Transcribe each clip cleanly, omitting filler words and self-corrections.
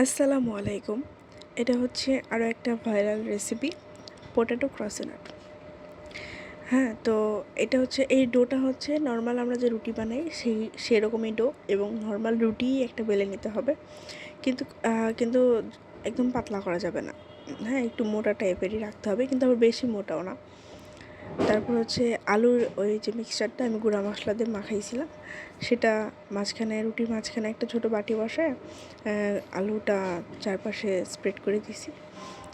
আসসালামু আলাইকুম। এটা হচ্ছে আরও একটা ভাইরাল রেসিপি, পটেটো ক্রসেনাট। হ্যাঁ, তো এটা হচ্ছে এই ডোটা হচ্ছে নর্মাল আমরা যে রুটি বানাই সেরকমই ডো, এবং নর্মাল রুটিই একটা বেলে নিতে হবে। কিন্তু একদম পাতলা করা যাবে না। হ্যাঁ, একটু মোটা টাইপেরই রাখতে হবে, কিন্তু আবার বেশি মোটাও না। তারপর হচ্ছে আলুর ওই যে মিক্সচারটা আমি গুঁড়া মশলা দিয়ে মাখাইছিলাম, সেটা রুটির মাঝখানে একটা ছোটো বাটি বসায় আলুটা চারপাশে স্প্রেড করে দিছি।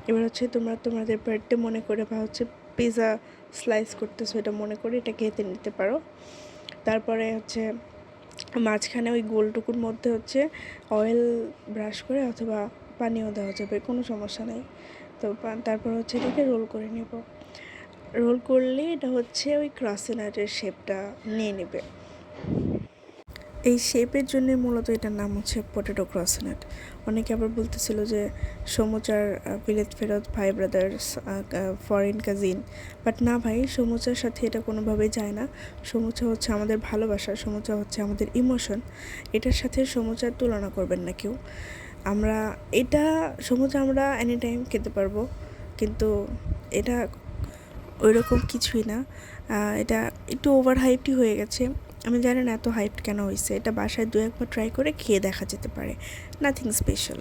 এবার হচ্ছে তোমাদের বার্থডে মনে করে বা হচ্ছে পিৎজা স্লাইস করতেছো এটা মনে করে এটা খেতে নিতে পারো। তারপরে হচ্ছে মাঝখানে ওই গোলটুকুর মধ্যে হচ্ছে অয়েল ব্রাশ করে অথবা পানিও দেওয়া যাবে, কোনো সমস্যা নেই। তো তারপর হচ্ছে এটাকে রোল করে নেব। রোল করলে এটা হচ্ছে ওই ক্রসেনাটের শেপটা নিয়ে নেবে। এই শেপের জন্য মূলত এটার নাম হচ্ছে পটেটো ক্রসেনাট। অনেকে আবার বলতেছিল যে সমুচার বিলেত ফেরত ভাই ব্রাদার্স ফরেন কাজিন, বাট না ভাই, সমুচার সাথে এটা কোনোভাবেই যায় না। সমুচা হচ্ছে আমাদের ভালোবাসা, সমুচা হচ্ছে আমাদের ইমোশন। এটার সাথে সমুচার তুলনা করবেন না কেউ। সমুচা আমরা এনি টাইম খেতে পারবো, কিন্তু এটা ওইরকম কিছুই না। এটা একটু ওভার হাইপটি হয়ে গেছে। আমি জানি না এত হাইপ কেন হয়েছে। এটা বাসায় 2-1 বার ট্রাই করে খেয়ে দেখা যেতে পারে, নাথিং স্পেশাল।